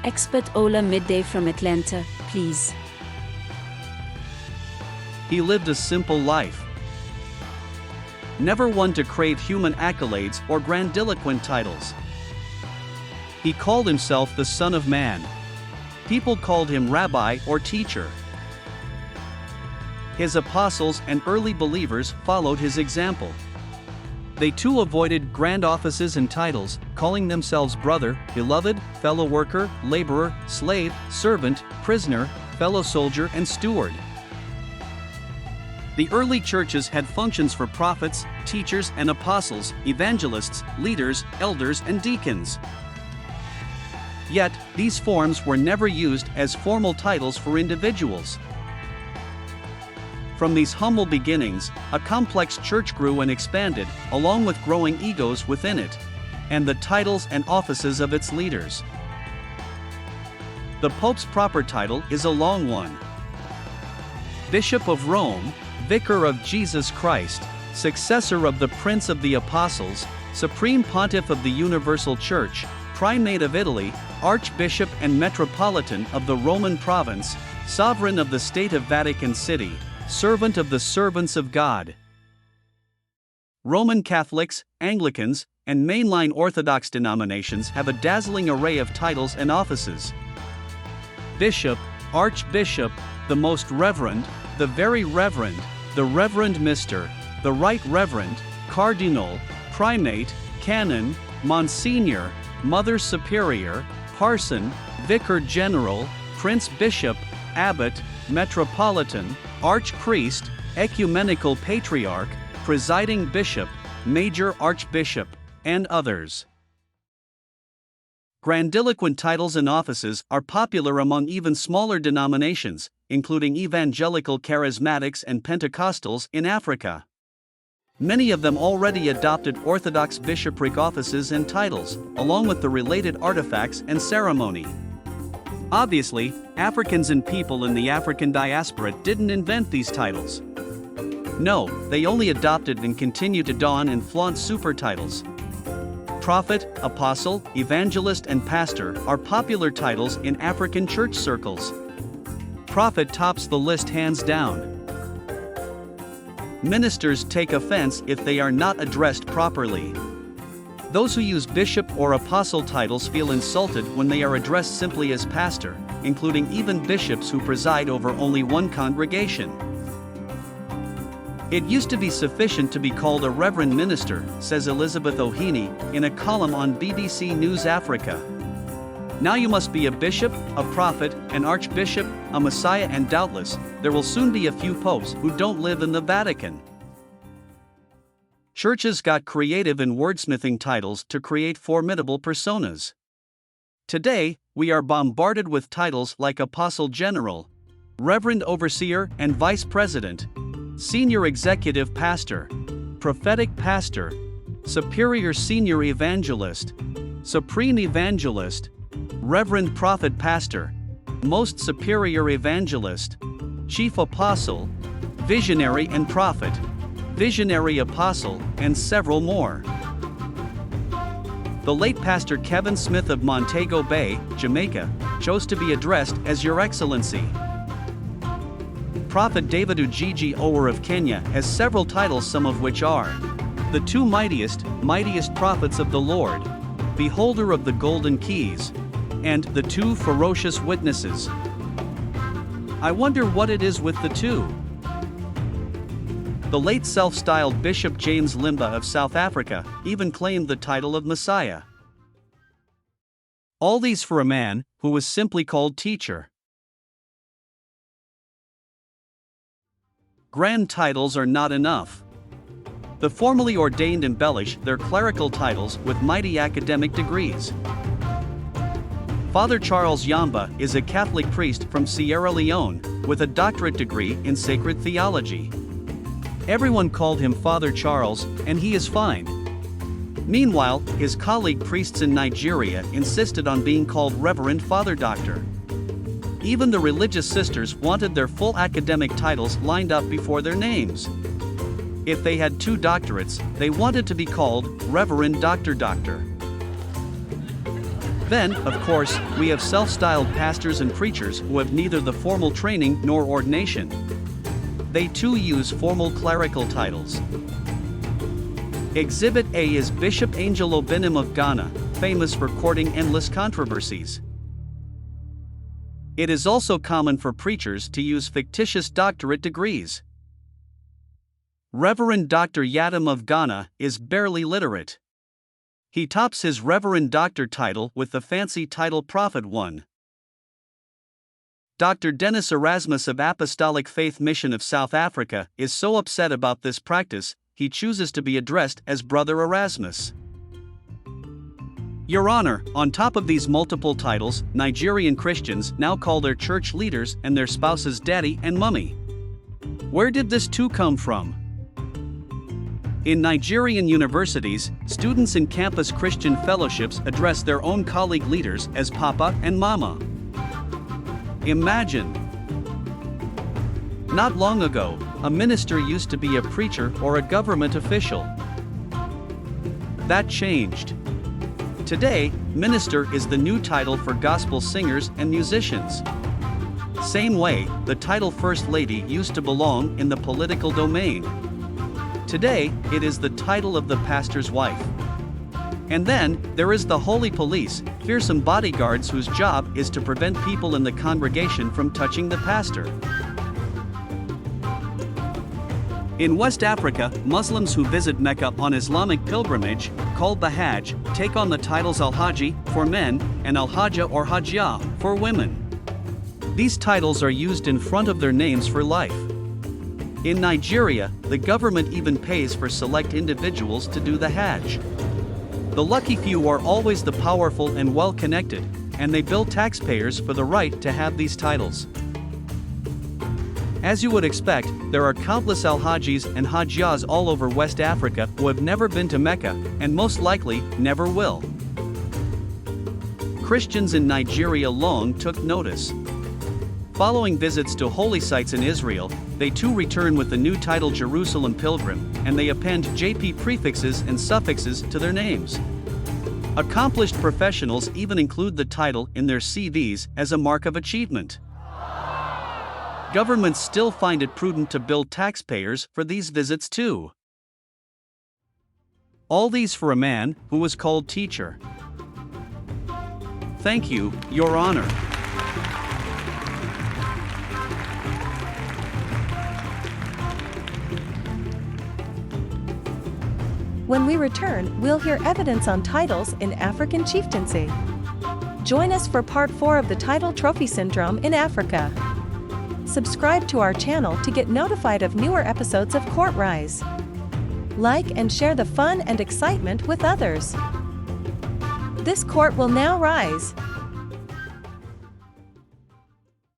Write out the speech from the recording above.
Expert Ola midday from Atlanta, please. He lived a simple life. Never one to crave human accolades or grandiloquent titles. He called himself the Son of Man. People called him rabbi or teacher. His apostles and early believers followed his example. They too avoided grand offices and titles, calling themselves brother, beloved, fellow worker, laborer, slave, servant, prisoner, fellow soldier, and steward. The early churches had functions for prophets, teachers and apostles, evangelists, leaders, elders, and deacons. Yet, these forms were never used as formal titles for individuals. From these humble beginnings, a complex church grew and expanded, along with growing egos within it, and the titles and offices of its leaders. The Pope's proper title is a long one. Bishop of Rome, Vicar of Jesus Christ, successor of the Prince of the Apostles, Supreme Pontiff of the Universal Church, Primate of Italy, Archbishop and Metropolitan of the Roman Province, Sovereign of the State of Vatican City, Servant of the servants of God. Roman Catholics, Anglicans, and mainline Orthodox denominations have a dazzling array of titles and offices. Bishop, Archbishop, the Most Reverend, the Very Reverend, the Reverend Mr., the Right Reverend, Cardinal, Primate, Canon, Monsignor, Mother Superior, Parson, Vicar General, Prince Bishop, Abbot, Metropolitan, Archpriest, Ecumenical Patriarch, Presiding Bishop, Major Archbishop, and others. Grandiloquent titles and offices are popular among even smaller denominations, including evangelical charismatics and Pentecostals in Africa. Many of them already adopted Orthodox bishopric offices and titles, along with the related artifacts and ceremony. Obviously, Africans and people in the African diaspora didn't invent these titles. No, they only adopted and continue to don and flaunt super titles. Prophet, apostle, evangelist, and pastor are popular titles in African church circles. Prophet tops the list hands down. Ministers take offense if they are not addressed properly. Those who use bishop or apostle titles feel insulted when they are addressed simply as pastor, including even bishops who preside over only one congregation. It used to be sufficient to be called a reverend minister, says Elizabeth O'Heaney in a column on BBC News Africa. Now you must be a bishop, a prophet, an archbishop, a messiah, and doubtless, there will soon be a few popes who don't live in the Vatican. Churches got creative in wordsmithing titles to create formidable personas. Today, we are bombarded with titles like Apostle General, Reverend Overseer and Vice President, Senior Executive Pastor, Prophetic Pastor, Superior Senior Evangelist, Supreme Evangelist, Reverend Prophet Pastor, Most Superior Evangelist, Chief Apostle, Visionary and Prophet, Visionary Apostle, and several more. The late Pastor Kevin Smith of Montego Bay, Jamaica, chose to be addressed as Your Excellency. Prophet David Ujiji Ower of Kenya has several titles, some of which are the two mightiest prophets of the Lord, Beholder of the Golden Keys, and the two ferocious witnesses. I wonder what it is with the two. The late self-styled Bishop James Limba of South Africa even claimed the title of Messiah. All these for a man who was simply called teacher. Grand titles are not enough. The formally ordained embellish their clerical titles with mighty academic degrees. Father Charles Yamba is a Catholic priest from Sierra Leone with a doctorate degree in sacred theology. Everyone called him Father Charles, and he is fine. Meanwhile, his colleague priests in Nigeria insisted on being called Reverend Father Doctor. Even the religious sisters wanted their full academic titles lined up before their names. If they had 2 doctorates, they wanted to be called Reverend Doctor. Then, of course, we have self-styled pastors and preachers who have neither the formal training nor ordination. They too use formal clerical titles. Exhibit A is Bishop Angelo Binim of Ghana, famous for courting endless controversies. It is also common for preachers to use fictitious doctorate degrees. Reverend Dr. Yadim of Ghana is barely literate. He tops his Reverend Doctor title with the fancy title Prophet 1. Dr. Dennis Erasmus of Apostolic Faith Mission of South Africa is so upset about this practice, he chooses to be addressed as Brother Erasmus. Your Honor, on top of these multiple titles, Nigerian Christians now call their church leaders and their spouses daddy and mummy. Where did this too come from? In Nigerian universities, students in campus Christian fellowships address their own colleague leaders as Papa and Mama. Imagine. Not long ago, a minister used to be a preacher or a government official. That changed. Today, minister is the new title for gospel singers and musicians. Same way, the title First Lady used to belong in the political domain. Today, it is the title of the pastor's wife. And then, there is the holy police, fearsome bodyguards whose job is to prevent people in the congregation from touching the pastor. In West Africa, Muslims who visit Mecca on Islamic pilgrimage, called the Hajj, take on the titles Al-Haji for men and Al-Hajja or Hajjah for women. These titles are used in front of their names for life. In Nigeria, the government even pays for select individuals to do the Hajj. The lucky few are always the powerful and well-connected, and they bill taxpayers for the right to have these titles. As you would expect, there are countless Al-Hajis and Hajjahs all over West Africa who have never been to Mecca, and most likely, never will. Christians in Nigeria long took notice. Following visits to holy sites in Israel, they too return with the new title Jerusalem Pilgrim, and they append JP prefixes and suffixes to their names. Accomplished professionals even include the title in their CVs as a mark of achievement. Governments still find it prudent to bill taxpayers for these visits too. All these for a man who was called teacher. Thank you, Your Honor. When we return, we'll hear evidence on titles in African chieftaincy. Join us for part 4 of the title trophy syndrome in Africa. Subscribe to our channel to get notified of newer episodes of Court Rise. Like and share the fun and excitement with others. This court will now rise.